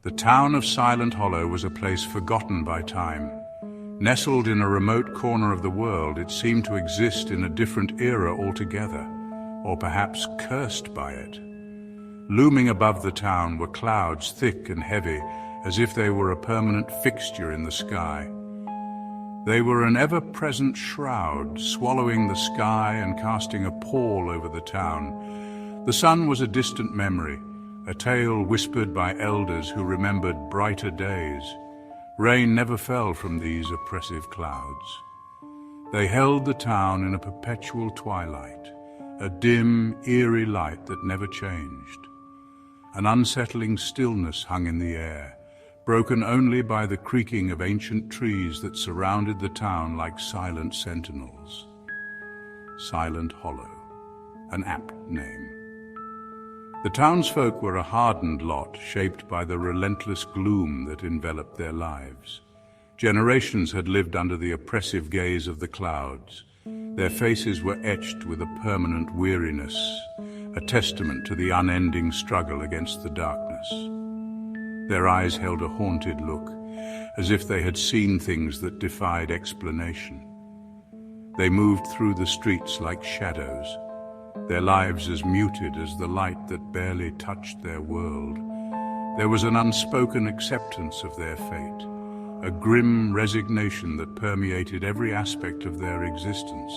The town of Silent Hollow was a place forgotten by time. Nestled in a remote corner of the world, it seemed to exist in a different era altogether, or perhaps cursed by it. Looming above the town were clouds thick and heavy, as if they were a permanent fixture in the sky. They were an ever-present shroud, swallowing the sky and casting a pall over the town. The sun was a distant memory, a tale whispered by elders who remembered brighter days. Rain never fell from these oppressive clouds. They held the town in a perpetual twilight, a dim, eerie light that never changed. An unsettling stillness hung in the air, broken only by the creaking of ancient trees that surrounded the town like silent sentinels. Silent Hollow, an apt name. The townsfolk were a hardened lot, shaped by the relentless gloom that enveloped their lives. Generations had lived under the oppressive gaze of the clouds. Their faces were etched with a permanent weariness, a testament to the unending struggle against the darkness. Their eyes held a haunted look, as if they had seen things that defied explanation. They moved through the streets like shadows, their lives as muted as the light that barely touched their world. There was an unspoken acceptance of their fate, a grim resignation that permeated every aspect of their existence.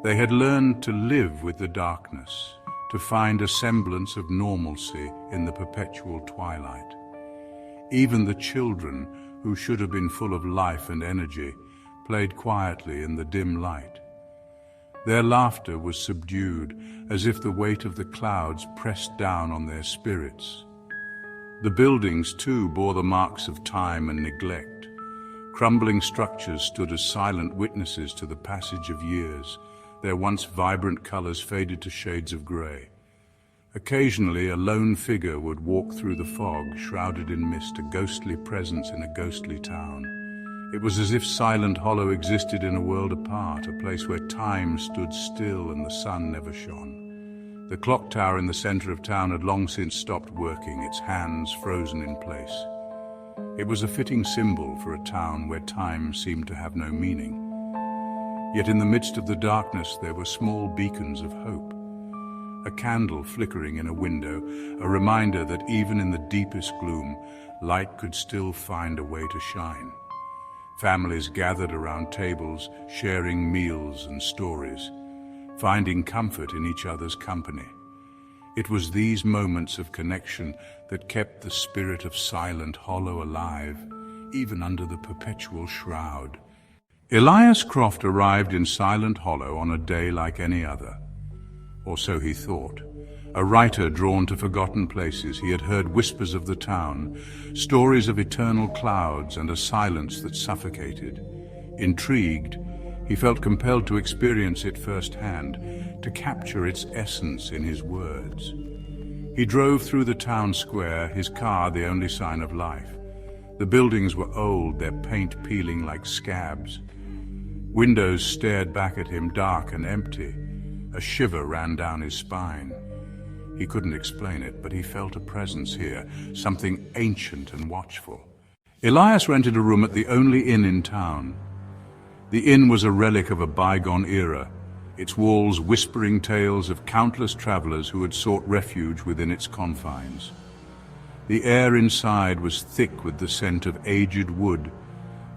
They had learned to live with the darkness, to find a semblance of normalcy in the perpetual twilight. Even the children, who should have been full of life and energy, played quietly in the dim light. Their laughter was subdued, as if the weight of the clouds pressed down on their spirits. The buildings, too, bore the marks of time and neglect. Crumbling structures stood as silent witnesses to the passage of years, their once vibrant colors faded to shades of gray. Occasionally, a lone figure would walk through the fog, shrouded in mist, a ghostly presence in a ghostly town. It was as if Silent Hollow existed in a world apart, a place where time stood still and the sun never shone. The clock tower in the center of town had long since stopped working, its hands frozen in place. It was a fitting symbol for a town where time seemed to have no meaning. Yet in the midst of the darkness there were small beacons of hope. A candle flickering in a window, a reminder that even in the deepest gloom, light could still find a way to shine. Families gathered around tables, sharing meals and stories, finding comfort in each other's company. It was these moments of connection that kept the spirit of Silent Hollow alive, even under the perpetual shroud. Elias Croft arrived in Silent Hollow on a day like any other. Or so he thought. A writer drawn to forgotten places, he had heard whispers of the town, stories of eternal clouds and a silence that suffocated. Intrigued, he felt compelled to experience it firsthand, to capture its essence in his words. He drove through the town square, his car the only sign of life. The buildings were old, their paint peeling like scabs. Windows stared back at him, dark and empty. A shiver ran down his spine. He couldn't explain it, but he felt a presence here, something ancient and watchful. Elias rented a room at the only inn in town. The inn was a relic of a bygone era, its walls whispering tales of countless travelers who had sought refuge within its confines. The air inside was thick with the scent of aged wood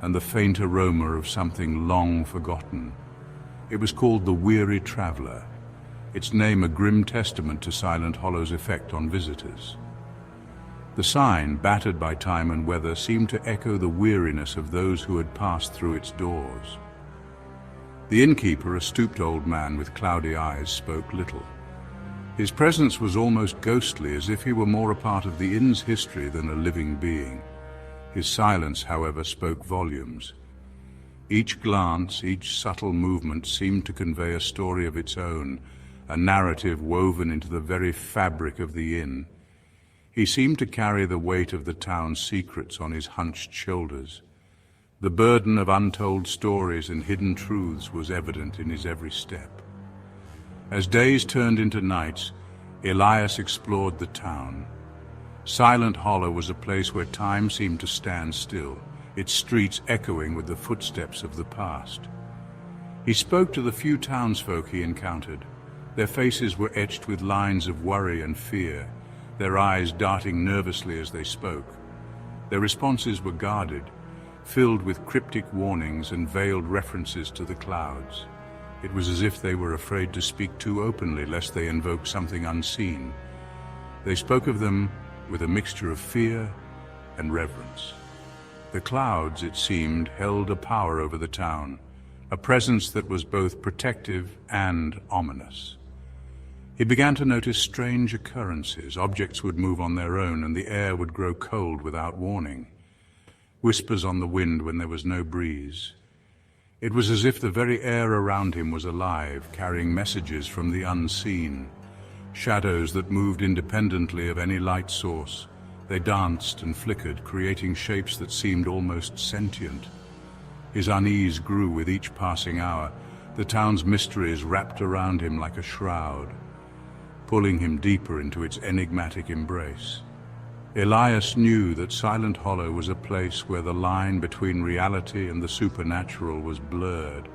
and the faint aroma of something long forgotten. It was called the Weary Traveler, its name a grim testament to Silent Hollow's effect on visitors. The sign, battered by time and weather, seemed to echo the weariness of those who had passed through its doors. The innkeeper, a stooped old man with cloudy eyes, spoke little. His presence was almost ghostly, as if he were more a part of the inn's history than a living being. His silence, however, spoke volumes. Each glance, each subtle movement seemed to convey a story of its own, a narrative woven into the very fabric of the inn. He seemed to carry the weight of the town's secrets on his hunched shoulders. The burden of untold stories and hidden truths was evident in his every step. As days turned into nights, Elias explored the town. Silent Hollow was a place where time seemed to stand still, its streets echoing with the footsteps of the past. He spoke to the few townsfolk he encountered. Their faces were etched with lines of worry and fear, their eyes darting nervously as they spoke. Their responses were guarded, filled with cryptic warnings and veiled references to the clouds. It was as if they were afraid to speak too openly lest they invoke something unseen. They spoke of them with a mixture of fear and reverence. The clouds, it seemed, held a power over the town, a presence that was both protective and ominous. He began to notice strange occurrences. Objects would move on their own, and the air would grow cold without warning. Whispers on the wind when there was no breeze. It was as if the very air around him was alive, carrying messages from the unseen. Shadows that moved independently of any light source. They danced and flickered, creating shapes that seemed almost sentient. His unease grew with each passing hour. The town's mysteries wrapped around him like a shroud, pulling him deeper into its enigmatic embrace. Elias knew that Silent Hollow was a place where the line between reality and the supernatural was blurred,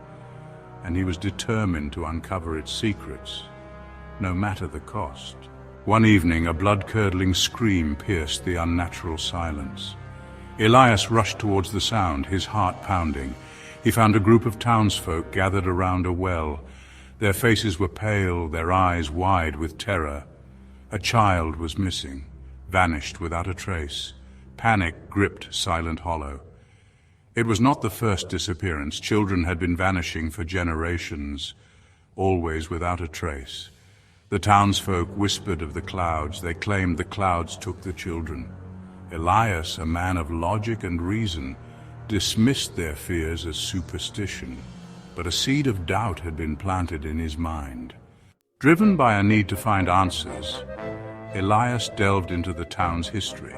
and he was determined to uncover its secrets, no matter the cost. One evening, a blood-curdling scream pierced the unnatural silence. Elias rushed towards the sound, his heart pounding. He found a group of townsfolk gathered around a well. Their faces were pale, their eyes wide with terror. A child was missing, vanished without a trace. Panic gripped Silent Hollow. It was not the first disappearance. Children had been vanishing for generations, always without a trace. The townsfolk whispered of the clouds. They claimed the clouds took the children. Elias, a man of logic and reason, dismissed their fears as superstition, but a seed of doubt had been planted in his mind. Driven by a need to find answers, Elias delved into the town's history.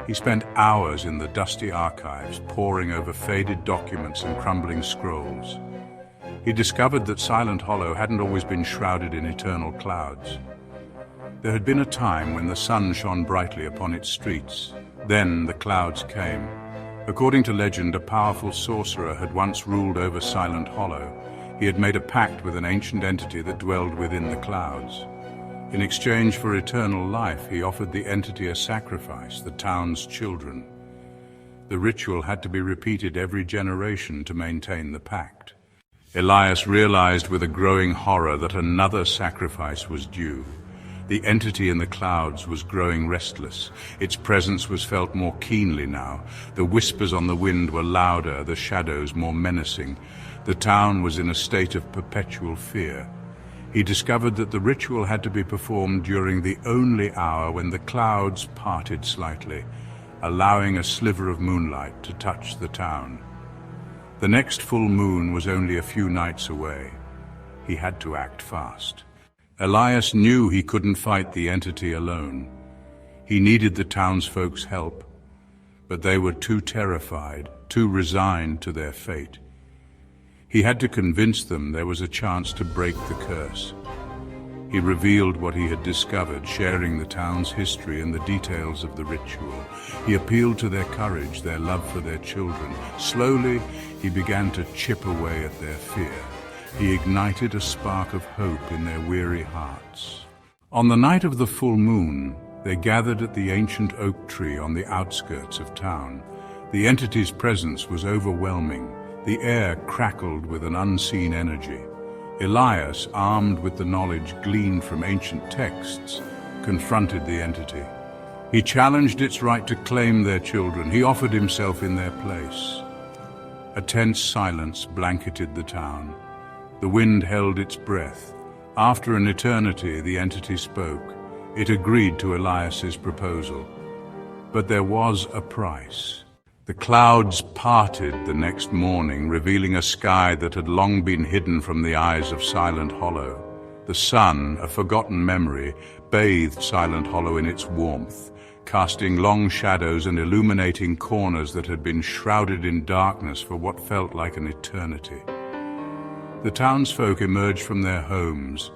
He spent hours in the dusty archives, poring over faded documents and crumbling scrolls. He discovered that Silent Hollow hadn't always been shrouded in eternal clouds. There had been a time when the sun shone brightly upon its streets. Then the clouds came. According to legend, a powerful sorcerer had once ruled over Silent Hollow. He had made a pact with an ancient entity that dwelled within the clouds. In exchange for eternal life, he offered the entity a sacrifice, the town's children. The ritual had to be repeated every generation to maintain the pact. Elias realized with a growing horror that another sacrifice was due. The entity in the clouds was growing restless. Its presence was felt more keenly now. The whispers on the wind were louder, the shadows more menacing. The town was in a state of perpetual fear. He discovered that the ritual had to be performed during the only hour when the clouds parted slightly, allowing a sliver of moonlight to touch the town. The next full moon was only a few nights away. He had to act fast. Elias knew he couldn't fight the entity alone. He needed the townsfolk's help, but they were too terrified, too resigned to their fate. He had to convince them there was a chance to break the curse. He revealed what he had discovered, sharing the town's history and the details of the ritual. He appealed to their courage, their love for their children. Slowly, he began to chip away at their fear. He ignited a spark of hope in their weary hearts. On the night of the full moon, they gathered at the ancient oak tree on the outskirts of town. The entity's presence was overwhelming. The air crackled with an unseen energy. Elias, armed with the knowledge gleaned from ancient texts, confronted the entity. He challenged its right to claim their children. He offered himself in their place. A tense silence blanketed the town. The wind held its breath. After an eternity, the entity spoke. It agreed to Elias's proposal. But there was a price. The clouds parted the next morning, revealing a sky that had long been hidden from the eyes of Silent Hollow. The sun, a forgotten memory, bathed Silent Hollow in its warmth, casting long shadows and illuminating corners that had been shrouded in darkness for what felt like an eternity. The townsfolk emerged from their homes,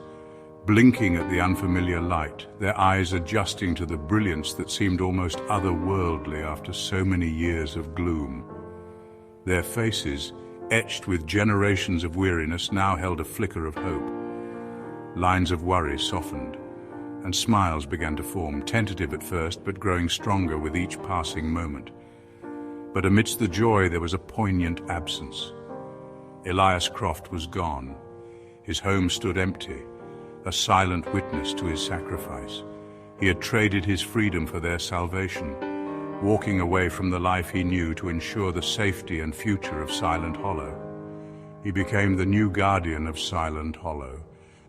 blinking at the unfamiliar light, their eyes adjusting to the brilliance that seemed almost otherworldly after so many years of gloom. Their faces, etched with generations of weariness, now held a flicker of hope. Lines of worry softened, and smiles began to form, tentative at first, but growing stronger with each passing moment. But amidst the joy there was a poignant absence. Elias Croft was gone. His home stood empty, a silent witness to his sacrifice. He had traded his freedom for their salvation, walking away from the life he knew to ensure the safety and future of Silent Hollow. He became the new guardian of Silent Hollow,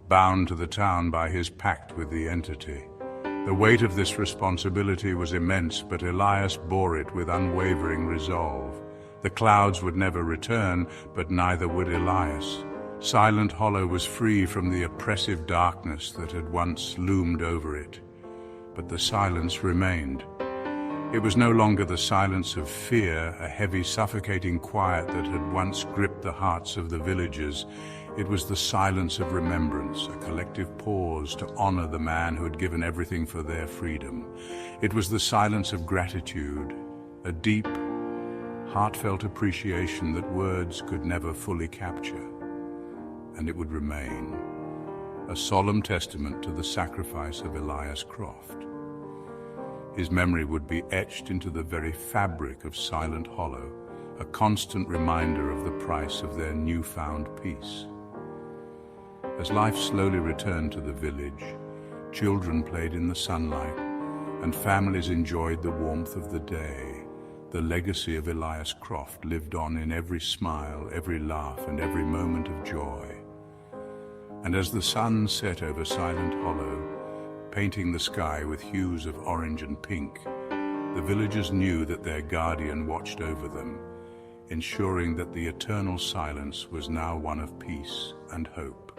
bound to the town by his pact with the entity. The weight of this responsibility was immense, but Elias bore it with unwavering resolve. The clouds would never return, but neither would Elias. Silent Hollow was free from the oppressive darkness that had once loomed over it. But the silence remained. It was no longer the silence of fear, a heavy, suffocating quiet that had once gripped the hearts of the villagers. It was the silence of remembrance, a collective pause to honor the man who had given everything for their freedom. It was the silence of gratitude, a deep, heartfelt appreciation that words could never fully capture. And it would remain a solemn testament to the sacrifice of Elias Croft. His memory would be etched into the very fabric of Silent Hollow, a constant reminder of the price of their newfound peace. As life slowly returned to the village, children played in the sunlight, and families enjoyed the warmth of the day. The legacy of Elias Croft lived on in every smile, every laugh, and every moment of joy. And as the sun set over Silent Hollow, painting the sky with hues of orange and pink, the villagers knew that their guardian watched over them, ensuring that the eternal silence was now one of peace and hope.